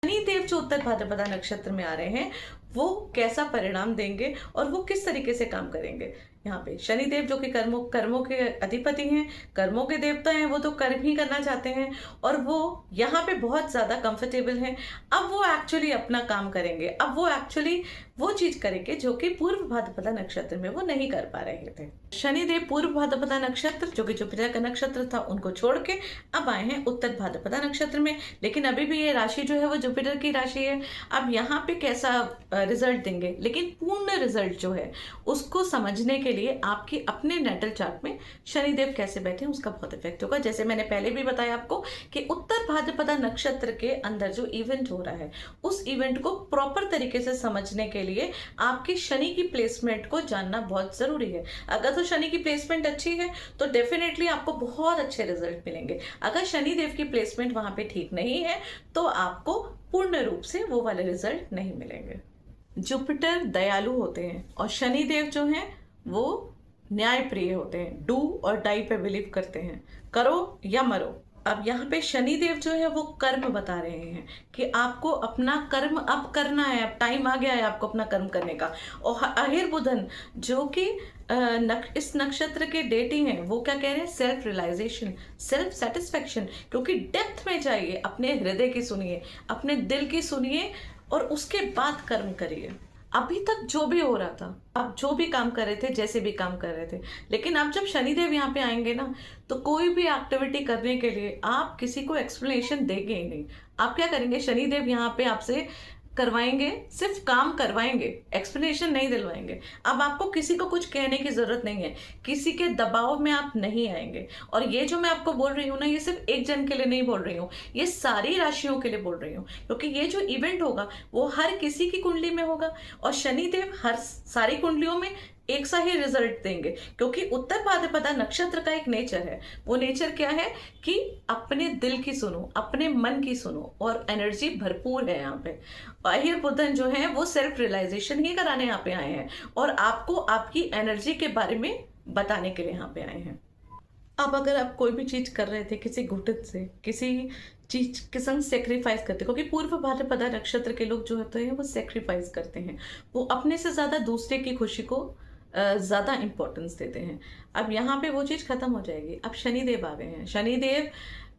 शनिदेव जो उत्तर भाद्रपदा नक्षत्र में आ रहे हैं वो कैसा परिणाम देंगे और वो किस तरीके से काम करेंगे। यहाँ पे शनिदेव जो कि कर्मों कर्मों के अधिपति हैं, कर्मों के देवता हैं, वो तो कर्म ही करना चाहते हैं और वो यहाँ पे बहुत ज्यादा कंफर्टेबल हैं। अब वो एक्चुअली अपना काम करेंगे, अब वो एक्चुअली वो चीज करेंगे जो कि पूर्व भाद्रपदा नक्षत्र में वो नहीं कर पा रहे थे। शनिदेव पूर्व भाद्रपदा नक्षत्र जो कि जुपिटर का नक्षत्र था उनको छोड़ के अब आए हैं उत्तर भाद्रपदा नक्षत्र में, लेकिन अभी भी ये राशि जो है वो जुपिटर की राशि है। अब यहाँ पे कैसा रिजल्ट देंगे, लेकिन पूर्ण रिजल्ट जो है उसको समझने के लिए आपकी अपने नेटल चार्ट में शनिदेव कैसे बैठे हैं उसका बहुत इफेक्ट होगा। जैसे मैंने पहले भी बताया आपको कि उत्तर भाद्रपदा नक्षत्र के अंदर जो इवेंट हो रहा है उस इवेंट को प्रॉपर तरीके से समझने के लिए आपकी शनि की प्लेसमेंट को जानना बहुत जरूरी है। अगर तो शनि की प्लेसमेंट अच्छी है तो डेफिनेटली आपको बहुत अच्छे रिजल्ट मिलेंगे। अगर शनिदेव की प्लेसमेंट वहां पे ठीक नहीं है तो आपको पूर्ण रूप से वो वाले रिजल्ट नहीं मिलेंगे। जुपिटर दयालु होते हैं और शनिदेव जो हैं वो न्याय प्रिय होते हैं, डू और डाई पे बिलीव करते हैं, करो या मरो। अब यहाँ पे शनिदेव जो है वो कर्म बता रहे हैं कि आपको अपना कर्म अब करना है, अब टाइम आ गया है आपको अपना कर्म करने का। और अहिर बुधन जो कि इस नक्षत्र के डेटी हैं वो क्या कह रहे हैं, सेल्फ रियलाइजेशन, सेल्फ सेटिस्फेक्शन, क्योंकि डेप्थ में जाइए, अपने हृदय की सुनिए, अपने दिल की सुनिए और उसके बाद कर्म करिए। अभी तक जो भी हो रहा था, आप जो भी काम कर रहे थे, जैसे भी काम कर रहे थे, लेकिन अब जब शनिदेव यहाँ पे आएंगे ना तो कोई भी एक्टिविटी करने के लिए आप किसी को एक्सप्लेनेशन देंगे ही नहीं। आप क्या करेंगे, शनिदेव यहाँ पे आपसे करवाएंगे, सिर्फ काम करवाएंगे, एक्सप्लेनेशन नहीं दिलवाएंगे। अब आपको किसी को कुछ कहने की जरूरत नहीं है, किसी के दबाव में आप नहीं आएंगे। और ये जो मैं आपको बोल रही हूँ ना, ये सिर्फ एक जन के लिए नहीं बोल रही हूँ, ये सारी राशियों के लिए बोल रही हूँ, क्योंकि ये जो इवेंट होगा वो हर किसी की कुंडली में होगा और शनिदेव हर सारी कुंडलियों में एक सा ही रिजल्ट देंगे। क्योंकि उत्तर भाद्रपदा नक्षत्र का एक नेचर है, वो नेचर क्या है कि अपने दिल की सुनो, अपने मन की सुनो और एनर्जी भरपूर है यहाँ पे। अहिर बुधन जो है वो सेल्फ रियलाइजेशन ही कराने यहाँ पे आए हैं और आपको आपकी एनर्जी के बारे में बताने के लिए यहाँ पे आए हैं। अब अगर आप कोई भी चीज कर रहे थे किसी घुटन से, किसी चीज के संग सेक्रीफाइस करते, क्योंकि पूर्व भाद्रपदा नक्षत्र के लोग जो होते हैं वो सेक्रीफाइस करते हैं, वो अपने से ज्यादा दूसरे की खुशी को ज्यादा इंपॉर्टेंस देते हैं। अब यहाँ पे वो चीज खत्म हो जाएगी। अब शनिदेव आ गए हैं, शनिदेव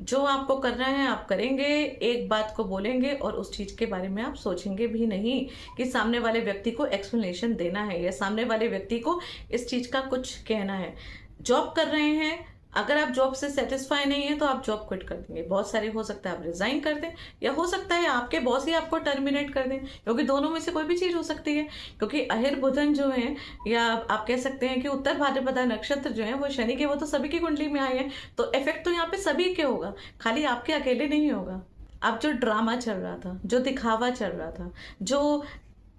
जो आपको करना है आप करेंगे, एक बात को बोलेंगे और उस चीज के बारे में आप सोचेंगे भी नहीं कि सामने वाले व्यक्ति को एक्सप्लेनेशन देना है या सामने वाले व्यक्ति को इस चीज का कुछ कहना है। जॉब कर रहे हैं, अगर आप जॉब से सेटिस्फाई नहीं है तो आप जॉब क्विट कर देंगे। बहुत सारे हो सकता है आप रिजाइन कर दें या हो सकता है आपके बॉस ही आपको टर्मिनेट कर दें, क्योंकि दोनों में से कोई भी चीज हो सकती है। क्योंकि अहिर बुधन जो है, या आप कह सकते हैं कि उत्तर भाद्रपदा नक्षत्र जो है वो शनि के, वो तो सभी की कुंडली में आए हैं, तो इफेक्ट तो यहाँ पे सभी के होगा, खाली आपके अकेले नहीं होगा। अब जो ड्रामा चल रहा था, जो दिखावा चल रहा था, जो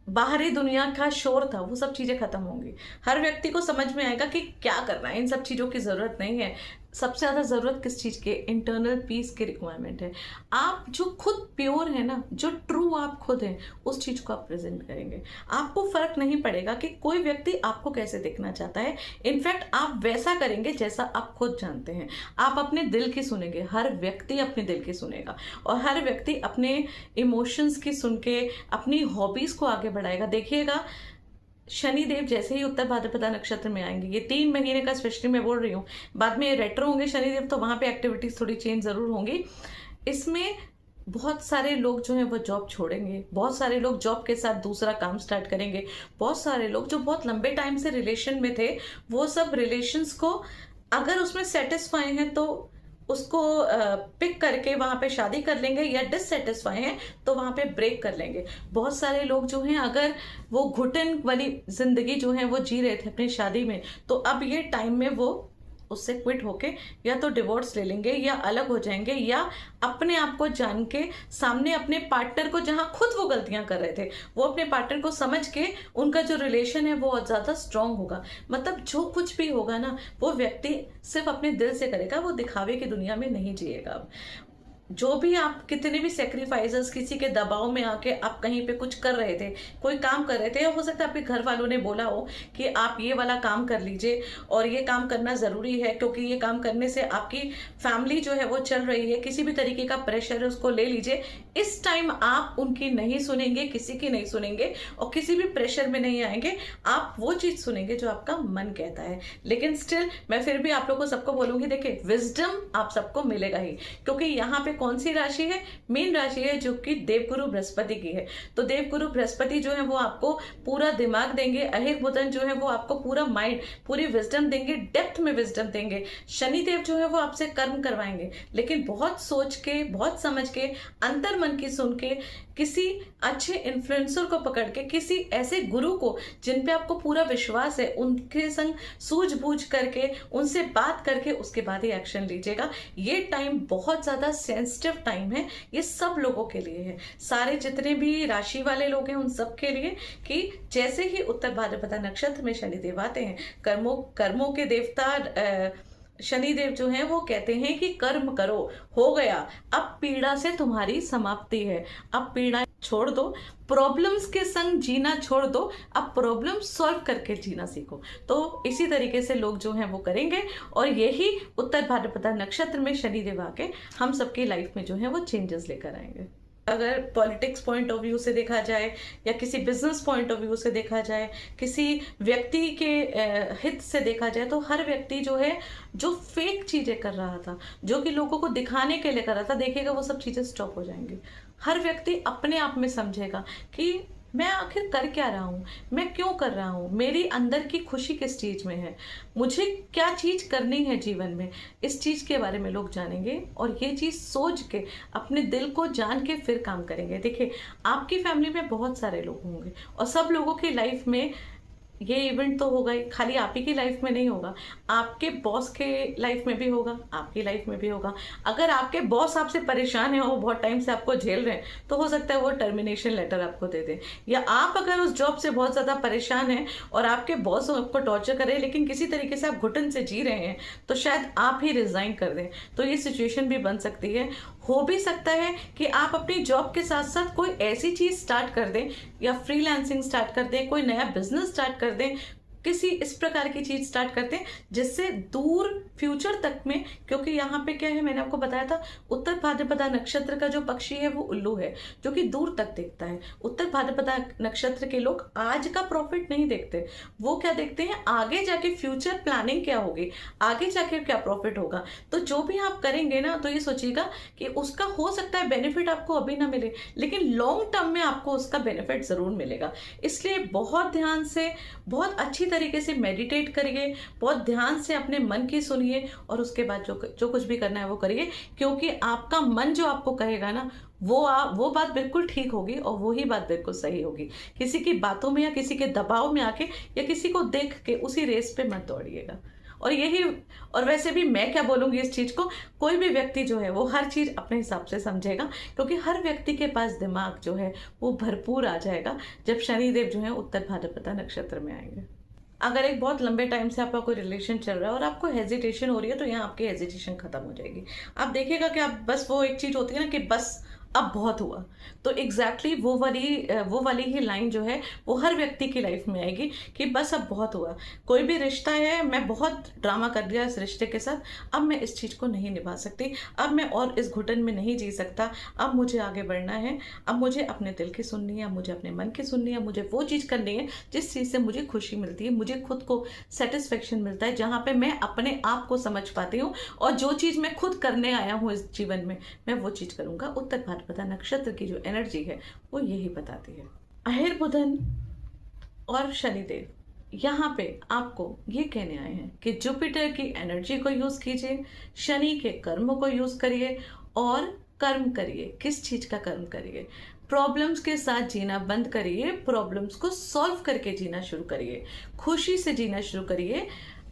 बाहरी दुनिया का शोर था, वो सब चीजें खत्म होंगी। हर व्यक्ति को समझ में आएगा कि क्या करना है, इन सब चीजों की जरूरत नहीं है। सबसे ज्यादा जरूरत किस चीज के, इंटरनल पीस की रिक्वायरमेंट है। आप जो खुद प्योर है ना, जो ट्रू आप खुद हैं, उस चीज को आप प्रेजेंट करेंगे। आपको फर्क नहीं पड़ेगा कि कोई व्यक्ति आपको कैसे देखना चाहता है, इनफैक्ट आप वैसा करेंगे जैसा आप खुद जानते हैं। आप अपने दिल की सुनेंगे, हर व्यक्ति अपने दिल की सुनेगा और हर व्यक्ति अपने इमोशंस की सुन के अपनी हॉबीज को आगे बढ़ाएगा। देखिएगा, शनिदेव जैसे ही उत्तर भाद्रपदा नक्षत्र में आएंगे, ये 3 महीने का स्पेशली मैं बोल रही हूँ, बाद में रेट्रो होंगे शनिदेव, तो वहां पे एक्टिविटीज थोड़ी चेंज जरूर होंगी। इसमें बहुत सारे लोग जो हैं वो जॉब छोड़ेंगे, बहुत सारे लोग जॉब के साथ दूसरा काम स्टार्ट करेंगे, बहुत सारे लोग जो बहुत लंबे टाइम से रिलेशन में थे वो सब रिलेशंस को अगर उसमें सेटिस्फाई हैं तो उसको पिक करके वहां पे शादी कर लेंगे, या डिससेटिस्फाई हैं तो वहां पे ब्रेक कर लेंगे। बहुत सारे लोग जो हैं अगर वो घुटन वाली जिंदगी जो है वो जी रहे थे अपनी शादी में, तो अब ये टाइम में वो उससे क्विट होके या तो डिवोर्स ले लेंगे या अलग हो जाएंगे, या अपने आप को जान के सामने अपने पार्टनर को, जहां खुद वो गलतियां कर रहे थे, वो अपने पार्टनर को समझ के उनका जो रिलेशन है वो और ज्यादा स्ट्रांग होगा। मतलब जो कुछ भी होगा ना, वो व्यक्ति सिर्फ अपने दिल से करेगा, वो दिखावे की दुनिया में नहीं जिएगा। जो भी आप कितने भी सेक्रीफाइसेस, किसी के दबाव में आके आप कहीं पे कुछ कर रहे थे, कोई काम कर रहे थे, या हो सकता है आपके घर वालों ने बोला हो कि आप ये वाला काम कर लीजिए और ये काम करना ज़रूरी है क्योंकि ये काम करने से आपकी फैमिली जो है वो चल रही है, किसी भी तरीके का प्रेशर है उसको ले लीजिए। इस टाइम आप उनकी नहीं सुनेंगे, किसी की नहीं सुनेंगे और किसी भी प्रेशर में नहीं आएंगे। आप वो चीज़ सुनेंगे जो आपका मन कहता है। लेकिन स्टिल मैं फिर भी आप लोगों को सबको बोलूंगी, देखिए विजडम आप सबको मिलेगा ही, क्योंकि यहाँ पे कौन सी राशि है, मीन राशि है, जो कि देवगुरु बृहस्पति की है। तो देवगुरु बृहस्पति जो है वो आपको पूरा दिमाग देंगे, अहिर बुधन जो है वो आपको पूरा माइंड, पूरी विजडम देंगे, डेप्थ में विजडम देंगे। शनिदेव जो है वो आपसे कर्म करवाएंगे, लेकिन बहुत सोच के, बहुत समझ के, अंतर मन की सुन के, किसी अच्छे इन्फ्लुएंसर को पकड़ के, किसी ऐसे गुरु को जिन पे आपको पूरा विश्वास है, उनके संग सूझबूझ करके, उनसे बात करके उसके बाद ही एक्शन लीजिएगा। ये टाइम बहुत ज्यादा सेंसिटिव टाइम है, ये सब लोगों के लिए है, सारे जितने भी राशि वाले लोग हैं उन सब के लिए, कि जैसे ही उत्तर भाद्रपदा नक्षत्र में शनिदेव आते हैं, कर्मों के देवता शनिदेव जो हैं वो कहते हैं कि कर्म करो, हो गया, अब पीड़ा से तुम्हारी समाप्ति है, अब पीड़ा छोड़ दो, प्रॉब्लम्स के संग जीना छोड़ दो, अब प्रॉब्लम सॉल्व करके जीना सीखो। तो इसी तरीके से लोग जो हैं वो करेंगे और यही उत्तर भाद्रपदा नक्षत्र में शनिदेव आके हम सबकी लाइफ में जो है वो चेंजेस लेकर आएंगे। अगर पॉलिटिक्स पॉइंट ऑफ व्यू से देखा जाए या किसी बिजनेस पॉइंट ऑफ व्यू से देखा जाए, किसी व्यक्ति के हित से देखा जाए, तो हर व्यक्ति जो है जो फेक चीजें कर रहा था, जो कि लोगों को दिखाने के लिए कर रहा था, देखिएगा वो सब चीजें स्टॉप हो जाएंगी। हर व्यक्ति अपने आप में समझेगा कि मैं आखिर कर क्या रहा हूँ, मैं क्यों कर रहा हूँ, मेरी अंदर की खुशी किस चीज़ में है, मुझे क्या चीज़ करनी है जीवन में, इस चीज़ के बारे में लोग जानेंगे और ये चीज़ सोच के, अपने दिल को जान के फिर काम करेंगे। देखिए आपकी फैमिली में बहुत सारे लोग होंगे और सब लोगों की लाइफ में ये इवेंट तो होगा ही, खाली आप ही की लाइफ में नहीं होगा, आपके बॉस के लाइफ में भी होगा, आपकी लाइफ में भी होगा। अगर आपके बॉस आपसे परेशान है और बहुत टाइम से आपको झेल रहे हैं, तो हो सकता है वो टर्मिनेशन लेटर आपको दे दें, या आप अगर उस जॉब से बहुत ज़्यादा परेशान हैं और आपके बॉस आपको टॉर्चर करे, लेकिन किसी तरीके से आप घुटन से जी रहे हैं, तो शायद आप ही रिजाइन कर दें। तो ये सिचुएशन भी बन सकती है। हो भी सकता है कि आप अपनी जॉब के साथ साथ कोई ऐसी चीज स्टार्ट कर दें या फ्रीलांसिंग स्टार्ट कर दें, कोई नया बिजनेस स्टार्ट कर दें, किसी इस प्रकार की चीज स्टार्ट करते हैं जिससे दूर फ्यूचर तक में, क्योंकि यहाँ पे क्या है, मैंने आपको बताया था उत्तर भाद्रपदा नक्षत्र का जो पक्षी है वो उल्लू है, जो कि दूर तक देखता है। उत्तर भाद्रपदा नक्षत्र के लोग आज का प्रॉफिट नहीं देखते, वो क्या देखते हैं, आगे जाके फ्यूचर प्लानिंग क्या होगी, आगे जाके क्या प्रॉफिट होगा। तो जो भी आप करेंगे ना, तो ये सोचिएगा कि उसका हो सकता है बेनिफिट आपको अभी ना मिले, लेकिन लॉन्ग टर्म में आपको उसका बेनिफिट जरूर मिलेगा। इसलिए बहुत ध्यान से, बहुत अच्छी तरीके से मेडिटेट करिए, बहुत ध्यान से अपने मन की सुनिए और उसके बाद जो कुछ भी करना है वो करिए, क्योंकि आपका मन जो आपको कहेगा ना, वो बात बिल्कुल ठीक होगी और वो ही बात बिल्कुल सही होगी। किसी की बातों में या किसी के दबाव में आके या किसी को देख के उसी रेस पे मत दौड़िएगा। और वैसे भी मैं क्या बोलूंगी इस चीज को, कोई भी व्यक्ति जो है वो हर चीज अपने हिसाब से समझेगा, क्योंकि हर व्यक्ति के पास दिमाग जो है वो भरपूर आ जाएगा जब शनिदेव जो है उत्तर भाद्रपदा नक्षत्र में आएंगे। अगर एक बहुत लंबे टाइम से आपका कोई रिलेशन चल रहा है और आपको हेजिटेशन हो रही है, तो यहाँ आपकी हेजिटेशन खत्म हो जाएगी। आप देखिएगा कि आप बस, वो एक चीज होती है ना कि बस अब बहुत हुआ, तो एग्जैक्टली वो वाली ही लाइन जो है वो हर व्यक्ति की लाइफ में आएगी कि बस अब बहुत हुआ। कोई भी रिश्ता है, मैं बहुत ड्रामा कर दिया इस रिश्ते के साथ, अब मैं इस चीज़ को नहीं निभा सकती, अब मैं और इस घुटन में नहीं जी सकता, अब मुझे आगे बढ़ना है, अब मुझे अपने दिल की सुननी है, मुझे अपने मन की सुननी है, मुझे वो चीज़ करनी है जिस चीज़ से मुझे खुशी मिलती है, मुझे खुद को सेटिस्फेक्शन मिलता है, जहाँ पे मैं अपने आप को समझ पाती हूँ और जो चीज़ मैं खुद करने आया हूँ इस जीवन में, मैं वो चीज़ करूँगा। उत्तर भाद्रपदा नक्षत्र की जो एनर्जी है वो यही बताती है। अहिर बुधन और शनिदेव यहाँ पे आपको ये कहने आए हैं कि जुपिटर की एनर्जी को यूज कीजिए, शनि के कर्मों को यूज करिए और कर्म करिए। किस चीज का कर्म करिए? प्रॉब्लम्स के साथ जीना बंद करिए, प्रॉब्लम्स को सॉल्व करके जीना शुरू करिए, खुशी से जीना शुरू करिए,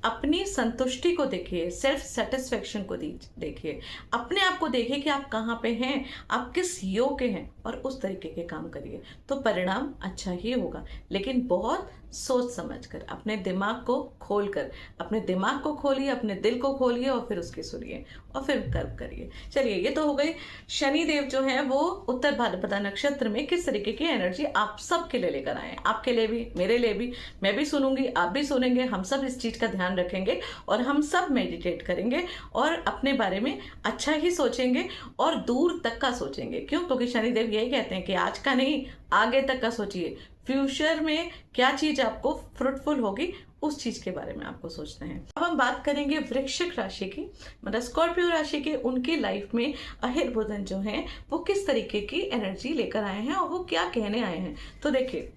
अपनी संतुष्टि को देखिए, सेल्फ सेटिस्फेक्शन को देखिए, अपने आप को देखिए कि आप कहाँ पे हैं, आप किस योग के हैं और उस तरीके के काम करिए, तो परिणाम अच्छा ही होगा। लेकिन बहुत सोच समझकर, अपने दिमाग को खोलकर, अपने दिमाग को खोलिए, अपने दिल को खोलिए और फिर उसकी सुनिए और फिर कर्म करिए। चलिए, ये तो हो गई शनि देव जो है वो उत्तर भाद्रपदा नक्षत्र में किस तरीके की एनर्जी आप सबके लिए लेकर आए हैं। आपके लिए भी, मेरे लिए भी, मैं भी सुनूंगी, आप भी सुनेंगे, हम सब इस चीज का ध्यान रखेंगे और हम सब मेडिटेट करेंगे और अपने बारे में अच्छा ही सोचेंगे और दूर तक का सोचेंगे। क्यों? क्योंकि शनिदेव यही कहते हैं कि आज का नहीं, आगे तक का सोचिए। फ्यूचर में क्या चीज आपको फ्रूटफुल होगी, उस चीज के बारे में आपको सोचना है। अब हम बात करेंगे वृश्चिक राशि की, मतलब स्कॉर्पियो राशि के। उनकी लाइफ में अहिर बुधन जो है वो किस तरीके की एनर्जी लेकर आए हैं और वो क्या कहने आए हैं। तो देखिए,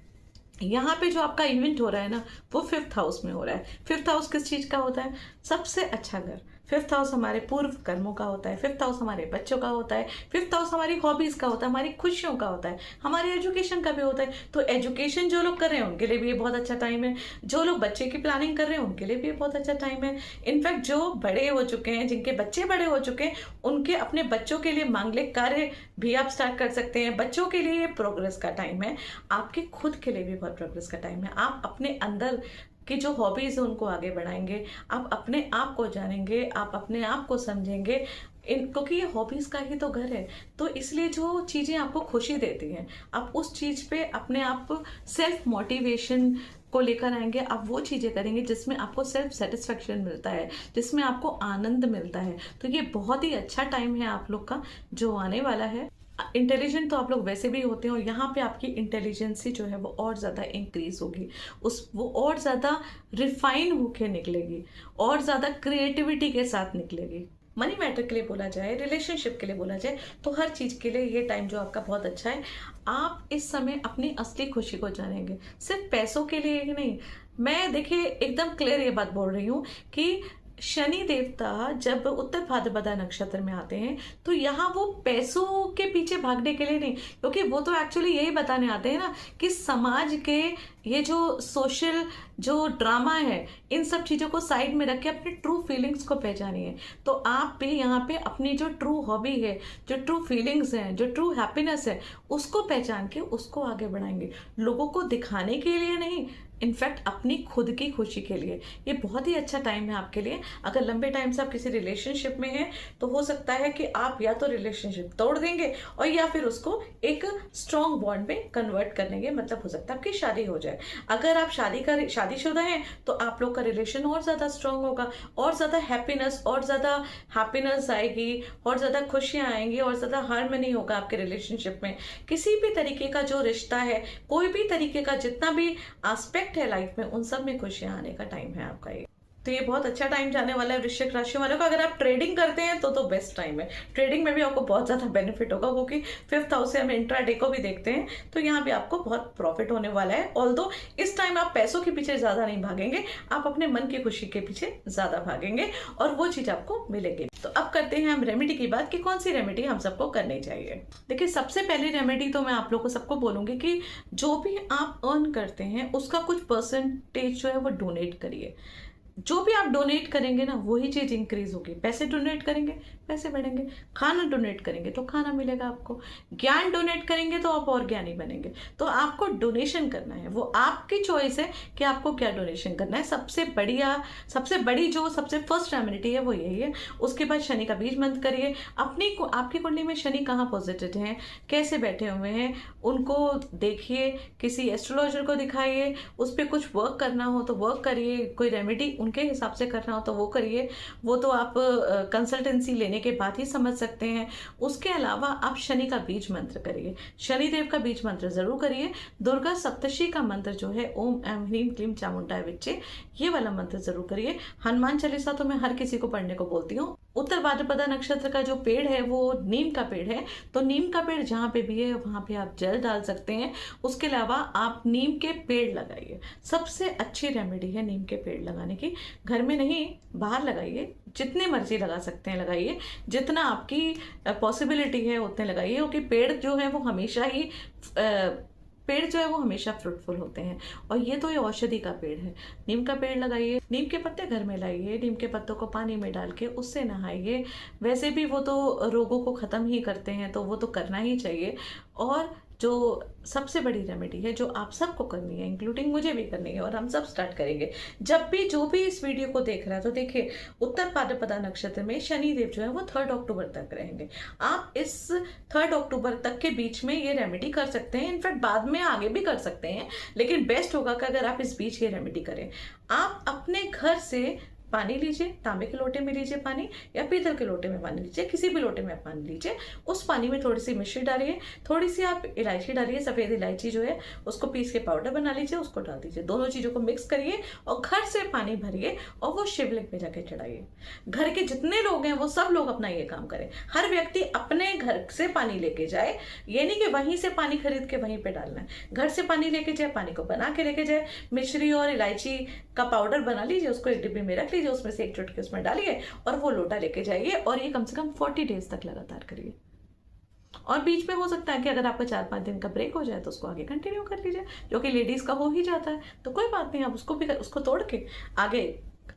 यहाँ पे जो आपका इवेंट हो रहा है ना, वो 5th हाउस में हो रहा है। 5th हाउस किस चीज का होता है? सबसे अच्छा घर। 5th हाउस हमारे पूर्व कर्मों का होता है, 5th हाउस हमारे बच्चों का होता है, 5th हाउस हमारी हॉबीज का होता है, हमारी खुशियों का होता है, हमारे एजुकेशन का भी होता है। तो एजुकेशन जो लोग कर रहे हैं उनके लिए भी ये बहुत अच्छा टाइम है, जो लोग बच्चे की प्लानिंग कर रहे हैं उनके लिए भी ये बहुत अच्छा टाइम है। इनफैक्ट जो बड़े हो चुके हैं, जिनके बच्चे बड़े हो चुके हैं, उनके अपने बच्चों के लिए मांगलिक कार्य भी आप स्टार्ट कर सकते हैं। बच्चों के लिए प्रोग्रेस का टाइम है, आपके खुद के लिए भी बहुत प्रोग्रेस का टाइम है। आप अपने अंदर की जो हॉबीज है उनको आगे बढ़ाएंगे, आप अपने आप को जानेंगे, आप अपने आप को समझेंगे। क्योंकि ये हॉबीज का ही तो घर है, तो इसलिए जो चीजें आपको खुशी देती हैं, आप उस चीज पे अपने आप सेल्फ मोटिवेशन को लेकर आएंगे। आप वो चीजें करेंगे जिसमें आपको सेल्फ सेटिस्फेक्शन मिलता है, जिसमें आपको आनंद मिलता है। तो ये बहुत ही अच्छा टाइम है आप लोग का जो आने वाला है। इंटेलिजेंट तो आप लोग वैसे भी होते हैं और यहाँ पे आपकी इंटेलिजेंसी जो है वो और ज़्यादा इंक्रीज होगी, वो और ज़्यादा रिफाइन होके निकलेगी, और ज़्यादा क्रिएटिविटी के साथ निकलेगी। मनी मैटर के लिए बोला जाए, रिलेशनशिप के लिए बोला जाए, तो हर चीज़ के लिए ये टाइम जो आपका बहुत अच्छा है। आप इस समय अपनी असली खुशी को जानेंगे, सिर्फ पैसों के लिए ही नहीं। मैं देखिए एकदम क्लियर ये बात बोल रही हूँ कि शनि देवता जब उत्तर भाद्रपदा नक्षत्र में आते हैं तो यहाँ वो पैसों के पीछे भागने के लिए नहीं, क्योंकि वो तो एक्चुअली यही बताने आते हैं ना कि समाज के ये जो सोशल जो ड्रामा है, इन सब चीज़ों को साइड में रख के अपने ट्रू फीलिंग्स को पहचानिए। तो आप भी यहाँ पे अपनी जो ट्रू हॉबी है, जो ट्रू फीलिंग्स हैं, जो ट्रू हैप्पीनेस है, उसको पहचान के उसको आगे बढ़ाएंगे, लोगों को दिखाने के लिए नहीं, इनफैक्ट अपनी खुद की खुशी के लिए। ये बहुत ही अच्छा टाइम है आपके लिए। अगर लंबे टाइम से आप किसी रिलेशनशिप में हैं तो हो सकता है कि आप या तो रिलेशनशिप तोड़ देंगे और या फिर उसको एक स्ट्रॉन्ग बॉन्ड में कन्वर्ट करने के, मतलब हो सकता है आपकी शादी हो जाए। अगर आप शादीशुदा हैं तो आप लोग का रिलेशन और ज्यादा स्ट्रांग होगा, और ज्यादा हैप्पीनेस आएगी, और ज्यादा खुशियां आएंगी, और ज्यादा हार्मनी होगा आपके रिलेशनशिप में। किसी भी तरीके का जो रिश्ता है, कोई भी तरीके का जितना भी एस्पेक्ट है लाइफ में, उन सब में खुशियां आने का टाइम है आपका ये। तो ये बहुत अच्छा टाइम जाने वाला है वृश्चिक राशि वालों का। अगर आप ट्रेडिंग करते हैं तो बेस्ट टाइम है। ट्रेडिंग में भी आपको बहुत ज्यादा बेनिफिट होगा, क्योंकि 5th हाउस से हम इंट्राडे को भी देखते हैं, तो यहाँ भी आपको बहुत प्रॉफिट होने वाला है। ऑल्दो इस टाइम आप पैसों के पीछे ज्यादा नहीं भागेंगे, आप अपने मन की खुशी के पीछे ज्यादा भागेंगे और वो चीज आपको मिलेगी। तो अब करते हैं हम रेमेडी की बात कि कौन सी रेमेडी हम सबको करनी चाहिए। देखिए, सबसे पहली रेमेडी तो मैं आप लोगों को सबको बोलूंगी कि जो भी आप अर्न करते हैं उसका कुछ परसेंटेज जो है वो डोनेट करिए। जो भी आप डोनेट करेंगे ना, वही चीज इंक्रीज होगी। पैसे डोनेट करेंगे, पैसे बढ़ेंगे। खाना डोनेट करेंगे तो खाना मिलेगा आपको। ज्ञान डोनेट करेंगे तो आप और ज्ञानी बनेंगे। तो आपको डोनेशन करना है, वो आपकी चॉइस है कि आपको क्या डोनेशन करना है। सबसे बड़ी जो सबसे फर्स्ट रेमेडी है वो यही है। उसके बाद शनि का बीज मंत्र करिए। आपकी कुंडली में शनि कहाँ पॉजिटिव हैं, कैसे बैठे हुए हैं, उनको देखिए, किसी एस्ट्रोलॉजर को दिखाइए, उस पर कुछ वर्क करना हो तो वर्क करिए, कोई रेमेडी उनके हिसाब से करना हो तो वो करिए। वो तो आप कंसल्टेंसी लेने के बाद ही समझ सकते हैं। उसके अलावा आप शनि का बीज मंत्र करिए, शनिदेव का बीज मंत्र जरूर करिए। दुर्गा सप्तशी का मंत्र जो है ओम ऐं ह्रीं क्लीं चामुंडाय विच्चे, ये वाला मंत्र जरूर करिए। हनुमान चालीसा तो मैं हर किसी को पढ़ने को बोलती हूँ। उत्तर भाद्रपदा नक्षत्र का जो पेड़ है वो नीम का पेड़ है, तो नीम का पेड़ जहाँ पे भी है वहां पे आप जल डाल सकते हैं। उसके अलावा आप नीम के पेड़ लगाइए। सबसे अच्छी रेमेडी है नीम के पेड़ लगाने की। घर में नहीं, बाहर लगाइए, जितने मर्जी लगा सकते हैं लगाइए, जितना आपकी पॉसिबिलिटी है उतने लगाइए, क्योंकि पेड़ जो है वो हमेशा फ्रूटफुल होते हैं। और ये तो ये औषधि का पेड़ है। नीम का पेड़ लगाइए, नीम के पत्ते घर में लाइए, नीम के पत्तों को पानी में डाल के उससे नहाइए। वैसे भी वो तो रोगों को खत्म ही करते हैं, तो वो तो करना ही चाहिए। और जो सबसे बड़ी रेमेडी है जो आप सबको करनी है, इंक्लूडिंग मुझे भी करनी है, और हम सब स्टार्ट करेंगे। जब भी जो भी इस वीडियो को देख रहा है तो देखिए, उत्तर भाद्रपदा नक्षत्र में शनि देव जो है वो 3 अक्टूबर तक रहेंगे। आप इस 3 अक्टूबर तक के बीच में ये रेमेडी कर सकते हैं, इनफैक्ट बाद में आगे भी कर सकते हैं, लेकिन बेस्ट होगा कि अगर आप इस बीच ये रेमेडी करें। आप अपने घर से पानी लीजिए, तांबे के लोटे में लीजिए पानी, या पीतल के लोटे में पानी लीजिए, किसी भी लोटे में पानी लीजिए। उस पानी में थोड़ी सी मिश्री डालिए, थोड़ी सी आप इलायची डालिए, सफ़ेद इलायची जो है उसको पीस के पाउडर बना लीजिए, उसको डाल दीजिए। दोनों चीज़ों को मिक्स करिए और घर से पानी भरिए और वो शिवलिंग पे जाके चढ़ाइए। घर के जितने लोग हैं वो सब लोग अपना ये काम करें। हर व्यक्ति अपने घर से पानी लेके जाए, ये नहीं कि वहीं से पानी खरीद के वहीं पे डालना है। घर से पानी लेके जाए, पानी को बना के लेके जाए, मिश्री और इलायची का पाउडर बना लीजिए, उसको एक डिब्बे में रख लीजिए, उसमें से एक चुटकी उसमें डालिए और वो लोटा लेके जाइए, और ये कम से कम 40 डेज तक लगातार करिए। और बीच में हो सकता है कि अगर आपका 4-5 दिन का ब्रेक हो जाए तो उसको आगे कंटिन्यू कर लीजिए, जो कि लेडीज का हो ही जाता है, तो कोई बात नहीं, आप उसको भी उसको तोड़ के आगे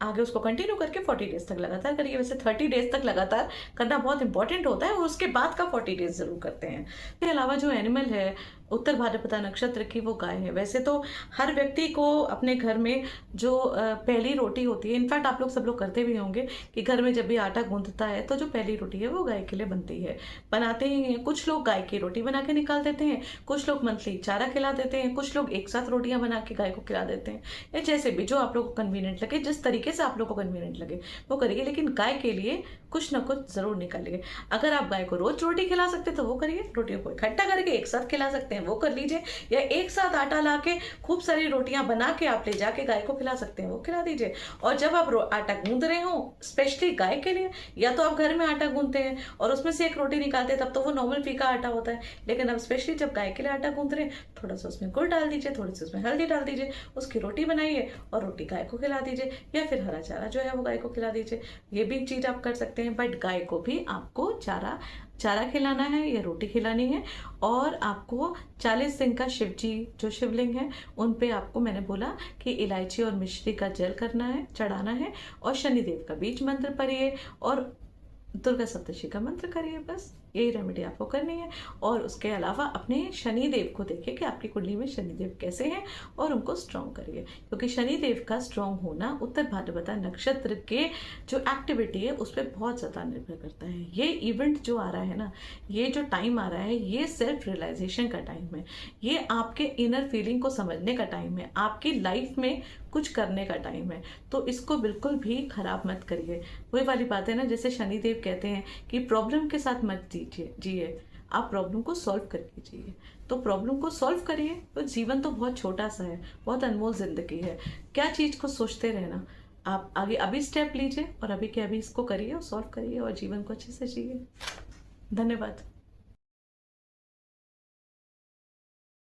आगे उसको कंटिन्यू करके 40 डेज तक लगातार करिए। वैसे 30 डेज तक लगातार करना बहुत इंपॉर्टेंट होता है, और उसके बाद का 40 डेज जरूर करते हैं। इसके अलावा जो एनिमल है उत्तर भाद्रपदा नक्षत्र की, वो गाय है। वैसे तो हर व्यक्ति को अपने घर में जो पहली रोटी होती है, इनफैक्ट आप लोग सब लोग करते भी होंगे कि घर में जब भी आटा गूंथता है तो जो पहली रोटी है वो गाय के लिए बनती है, बनाते ही हैं। कुछ लोग गाय की रोटी बना के निकाल देते हैं, कुछ लोग मंथली चारा खिला देते हैं, कुछ लोग एक साथ रोटियां बना के गाय को खिला देते हैं, या जैसे भी जो आप लोग को कन्वीनियंट लगे, जिस तरीके से आप लोग को कन्वीनियंट लगे वो करिए, लेकिन गाय के लिए कुछ ना कुछ जरूर निकालिए। अगर आप गाय को रोज रोटी खिला सकते तो वो करिए, रोटियों को इकट्ठा करके एक साथ खिला सकते हैं वो कर लीजिए, या एक साथ आटा ला के खूब सारी रोटियां बना के आप ले जाके गाय को खिला सकते हैं वो खिला दीजिए। और जब आप आटा गूंद रहे हो स्पेशली गाय के लिए, या तो आप घर में आटा गूंदते हैं और उसमें से एक रोटी निकालते हैं, तब तो वो नॉर्मल फीका आटा होता है, लेकिन अब स्पेशली जब गाय के लिए आटा गूंद रहे हैं, थोड़ा सा उसमें गुड़ डाल दीजिए, थोड़ी सी उसमें हल्दी डाल दीजिए, उसकी रोटी बनाइए और रोटी गाय को खिला दीजिए, या फिर हरा चारा जो है वो गाय को खिला दीजिए। ये भी चीज आप कर सकते हैं, बट गाय को भी आपको चारा खिलाना है या रोटी खिलानी है। और आपको 40 दिन का शिव जी जो शिवलिंग है उन पे आपको, मैंने बोला कि इलायची और मिश्री का जल करना है, चढ़ाना है, और शनिदेव का बीज मंत्र पढ़िए और दुर्गा सप्तशती का मंत्र करिए। बस यही रेमेडी आपको करनी है। और उसके अलावा अपने शनिदेव को देखिए कि आपकी कुंडली में शनिदेव कैसे हैं और उनको स्ट्रॉन्ग करिए, क्योंकि शनिदेव का स्ट्रॉन्ग होना उत्तर भाद्रपदा नक्षत्र के जो एक्टिविटी है उस पर बहुत ज़्यादा निर्भर करता है। ये इवेंट जो आ रहा है ना, ये जो टाइम आ रहा है, ये सेल्फ रियलाइजेशन का टाइम है, ये आपके इनर फीलिंग को समझने का टाइम है, आपकी लाइफ में कुछ करने का टाइम है। तो इसको बिल्कुल भी खराब मत करिए। वही वाली बात है ना, जैसे शनिदेव कहते हैं कि प्रॉब्लम के साथ मत जिए, आप प्रॉब्लम को सॉल्व करके जिए। तो प्रॉब्लम को सॉल्व करिए, तो जीवन तो बहुत छोटा सा है, बहुत अनमोल जिंदगी है, क्या चीज़ को सोचते रहना। आप आगे अभी स्टेप लीजिए और अभी के अभी इसको करिए और सॉल्व करिए और जीवन को अच्छे से जिए। धन्यवाद।